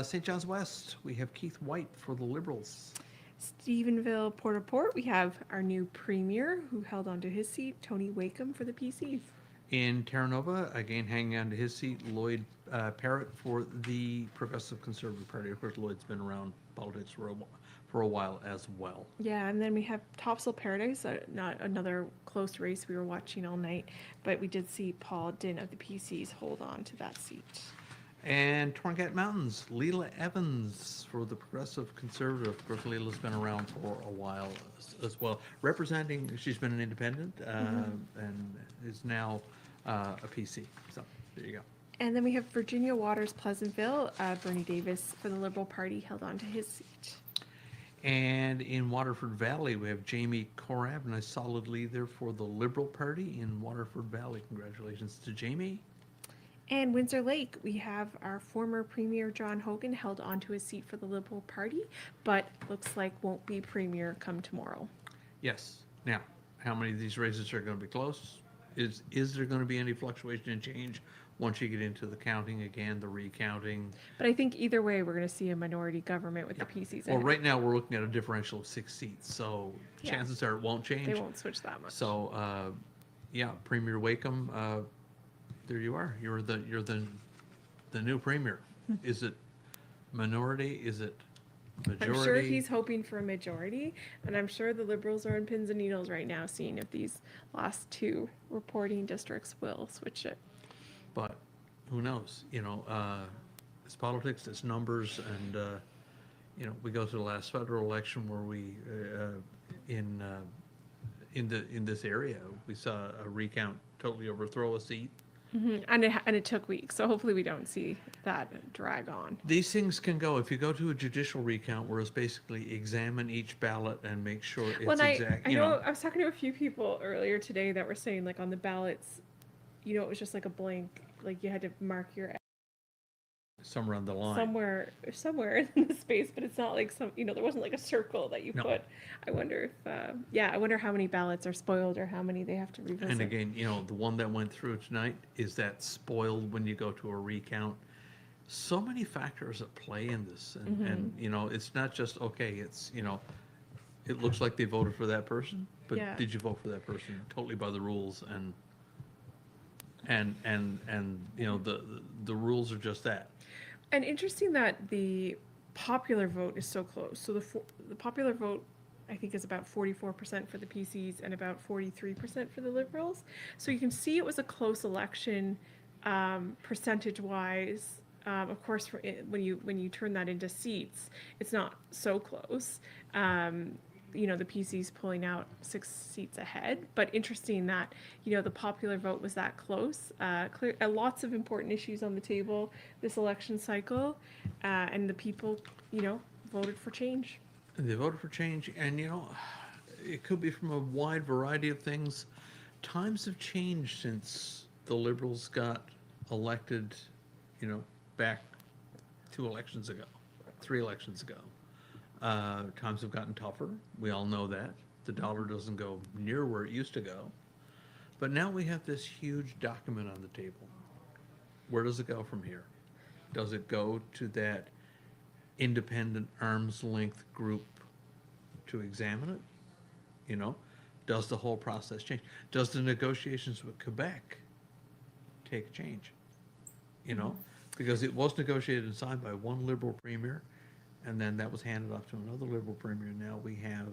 St. John's West, we have Keith White for the Liberals. Stephenville, Port-au-Port, we have our new premier who held on to his seat, Tony Wakeham for the PCs. In Terra Nova, again hanging on to his seat, Lloyd Parrott for the Progressive Conservative Party. Of course, Lloyd's been around politics for a while as well. Yeah, and then we have Topsail Paradise, not another close race we were watching all night, but we did see Paul Din of the PCs hold on to that seat. And Torngat Mountains, Leela Evans for the Progressive Conservative. Of course, Leela's been around for a while as well. Representing, she's been an independent and is now a PC. So there you go. And then we have Virginia Waters Pleasantville. Bernie Davis for the Liberal Party held on to his seat. And in Waterford Valley, we have Jamie Corab, and a solid lead there for the Liberal Party in Waterford Valley. Congratulations to Jamie. And Windsor Lake, we have our former Premier John Hogan held onto his seat for the Liberal Party, but looks like won't be Premier come tomorrow. Yes. Now, how many of these races are going to be close? Is there going to be any fluctuation and change once you get into the counting again, the recounting? But I think either way, we're going to see a minority government with the PCs. Well, right now we're looking at a differential of 6 seats, so Yeah. chances are it won't change. They won't switch that much. So, yeah, Premier Wakeham, there you are. You're the new premier. Is it minority? Is it majority? I'm sure he's hoping for a majority, and I'm sure the Liberals are on pins and needles right now, seeing if these last 2 reporting districts will switch it. But who knows? You know, it's politics, it's numbers, and you know, we go to the last federal election where we in this area we saw a recount totally overthrow a seat. And it took weeks, so hopefully we don't see that drag on. These things can go, if you go to a judicial recount where it's basically examine each ballot and make sure it's Well, exact, I you know know. I was talking to a few people earlier today that were saying, like, on the ballots, you know, it was just like a blank, like you had to mark your Somewhere on the line. somewhere in the space, but it's not like some, you know, there wasn't like a circle that you No. put. I wonder if, I wonder how many ballots are spoiled or how many they have to revisit. And again, you know, the one that went through tonight, is that spoiled when you go to a recount? So many factors at play in this, and you know, it's not just, okay, it's, you know, it looks like they voted for that person, but Yeah. did you vote for that person totally by the rules? And you know, the rules are just that. And interesting that the popular vote is so close. So the popular vote, I think, is about 44% for the PCs and about 43% for the Liberals. So you can see it was a close election, percentage-wise. Of course, when you turn that into seats, it's not so close. You know, the PC's pulling out 6 seats ahead, but interesting that, you know, the popular vote was that close. Lots of important issues on the table this election cycle, and the people, you know, voted for change. They voted for change, and you know, it could be from a wide variety of things. Times have changed since the Liberals got elected, you know, back 2 elections ago, 3 elections ago. Times have gotten tougher. We all know that. The dollar doesn't go near where it used to go. But now we have this huge document on the table. Where does it go from here? Does it go to that independent arm's length group to examine it? You know, does the whole process change? Does the negotiations with Quebec take change? You know, because it was negotiated and signed by one Liberal premier, and then that was handed off to another Liberal premier. Now we have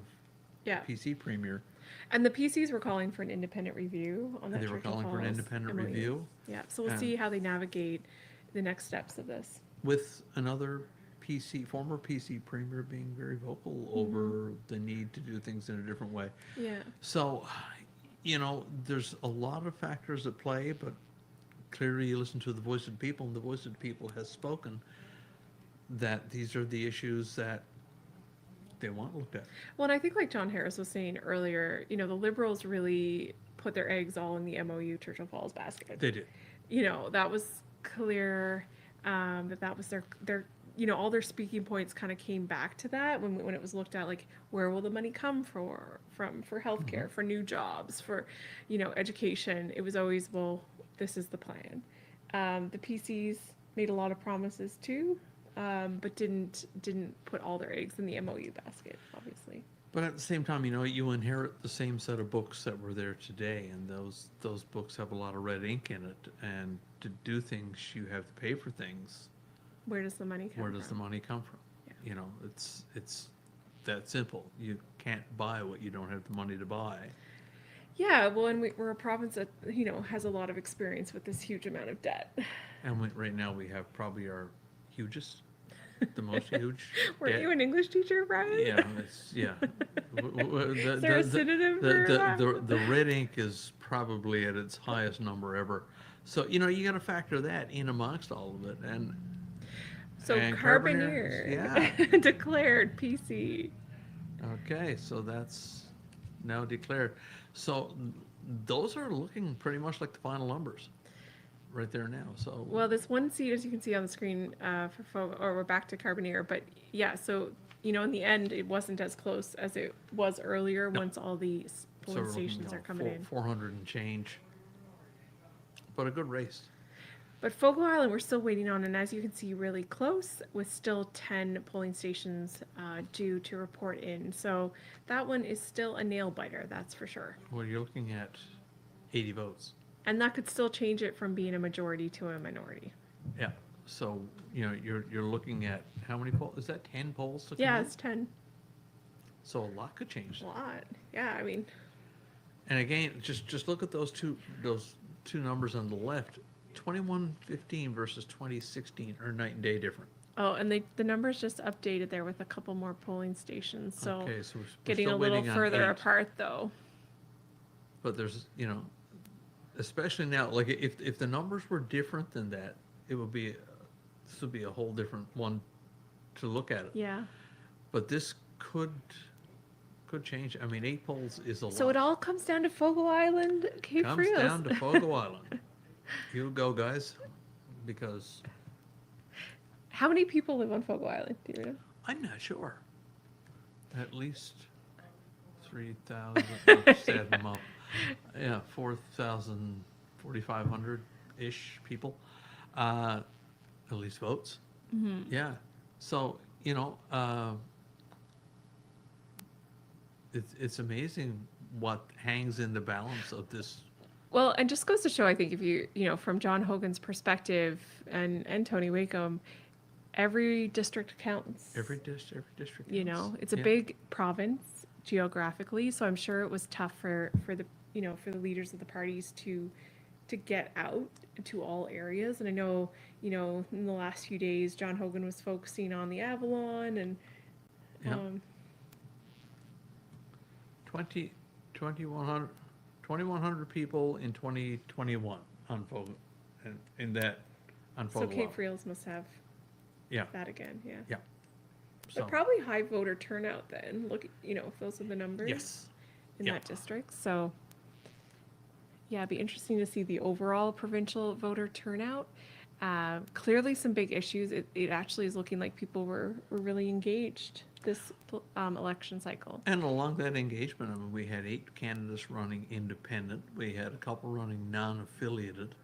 Yeah. PC premier. And the PCs were calling for an independent review on that. They were Churchill calling for an Falls independent MOU. review. Yeah, so we'll And- see how they navigate the next steps of this. With another former PC premier being very vocal over the need to do things in a different way. Yeah. So, you know, there's a lot of factors at play, but clearly you listen to the voice of the people, and the voice of the people has spoken that these are the issues that they want looked at. Well, and I think like John Harris was saying earlier, you know, the Liberals really put their eggs all in the MOU Churchill Falls basket. They did. You know, that was clear, that was you know, all their speaking points kind of came back to that when it was looked at, like, where will the money come from for healthcare, for new jobs, for, you know, education. It was always, well, this is the plan. The PCs made a lot of promises too, but didn't put all their eggs in the MOU basket, obviously. But at the same time, you know, you inherit the same set of books that were there today, and those books have a lot of red ink in it. And to do things, you have to pay for things. Where does the money come from? Where does the money come from? Yeah. You know, it's that simple. You can't buy what you don't have the money to buy. Yeah, well, and we're a province that, you know, has a lot of experience with this huge amount of debt. And right now we have probably our hugest, the most huge. Weren't debt. you an English teacher, Brian? Yeah, yeah. Is there a synonym for that? The red ink is probably at its highest number ever. So, you know, you got to factor that in amongst all of it. And So Carboneer yeah. declared PC. Okay, so that's now declared. So those are looking pretty much like the final numbers right there now. So Well, this one seat, as you can see on the screen, we're back to Carboneer, but yeah, so, you know, in the end, it wasn't as close as it was earlier once all the polling we're looking, stations you know, are coming in. 400 and change. But a good race. But Fogo Island, we're still waiting on, and as you can see, really close, with still 10 polling stations due to report in. So that one is still a nail biter, that's for sure. Well, you're looking at 80 votes. And that could still change it from being a majority to a minority. Yeah. So, you know, you're looking at how many polls? Is that 10 polls to come Yeah, in? it's 10. So a lot could change. A lot. Yeah, I mean, And again, just look at those two numbers on the left. 2115 versus 2016 are night and day different. oh, and the numbers just updated there with a couple more polling stations. So Okay, so we're getting a still little waiting on further 8. apart, though. But there's, you know, especially now, like if the numbers were different than that, it would be this would be a whole different one to look at it. Yeah. But this could change. I mean, 8 polls is a lot. So it all comes down to Fogo Island, Cape comes Frios. down to Fogo Island. You go, guys, because How many people live on Fogo Island? Do you know? I'm not sure. At least 3,000. Add them up. Yeah, 4,000, 4,500-ish people. At least votes. Mm-hmm. Yeah. So, you know, it's amazing what hangs in the balance of this. Well, and just goes to show, I think, if you know, from John Hogan's perspective and Tony Wakeham, every district counts. Every district. You counts. know, it's a Yeah. big province geographically, so I'm sure it was tough for the, you know, for the leaders of the parties to get out to all areas. And I know, you know, in the last few days, John Hogan was focusing on the Avalon and Yeah. 2,100 people in 2021 on Fogo, in that on so Fogo Cape Island. Frios must have Yeah. that again, yeah. Yeah. So But probably high voter turnout then. Look, you know, if those are the numbers yes. in Yeah. that district. So yeah, it'd be interesting to see the overall provincial voter turnout. Clearly some big issues. It actually is looking like people were really engaged this election cycle. And along that engagement, I mean, we had 8 candidates running independent. We had a couple running non-affiliated.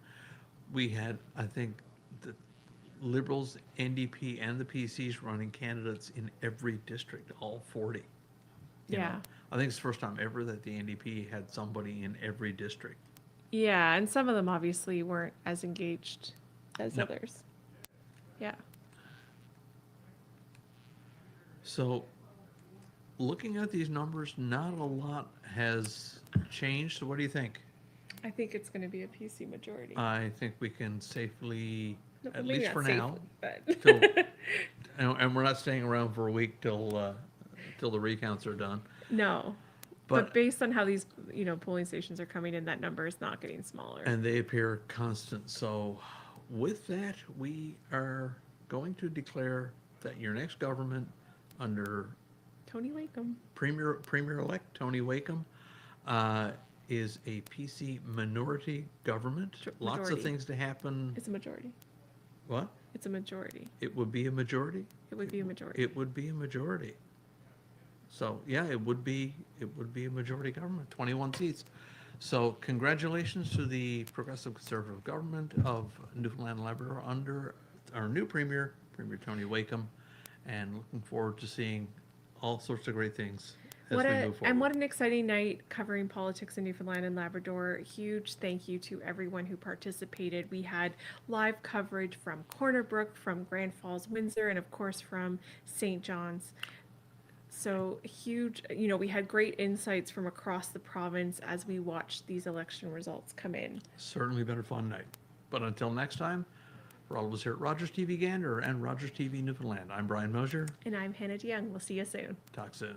We had, I think, the Liberals, NDP, and the PCs running candidates in every district, all 40. You know? Yeah. I think it's the first time ever that the NDP had somebody in every district. Yeah, and some of them obviously weren't as engaged as No. others. Yeah. So, looking at these numbers, not a lot has changed. So what do you think? I think it's going to be a PC majority. I think we can safely, No, at maybe least not for now, safely, but till, and we're not staying around for a week till the recounts are done. no. But- But based on how these, you know, polling stations are coming in, that number is not getting smaller. And they appear constant. So, with that, we are going to declare that your next government under Tony Wakeham. Premier-elect Tony Wakeham is a PC minority government. Lots of Majority. things to happen. It's a majority. What? It's a majority. It would be a majority? It would be a majority. It would be a majority. So, yeah, it would be a majority government, 21 seats. So congratulations to the Progressive Conservative government of Newfoundland and Labrador under our new Premier, Premier Tony Wakeham, and looking forward to seeing all sorts of great things as we move forward. And what an exciting night covering politics in Newfoundland and Labrador. Huge thank you to everyone who participated. We had live coverage from Corner Brook, from Grand Falls, Windsor, and of course from St. John's. So huge, we had great insights from across the province as we watched these election results come in. Certainly been a fun night. But until next time, for all of us here at Rogers TV Gander and Rogers TV Newfoundland, I'm Brian Mosier. And I'm Hannah DeYoung. We'll see you soon. Talk soon.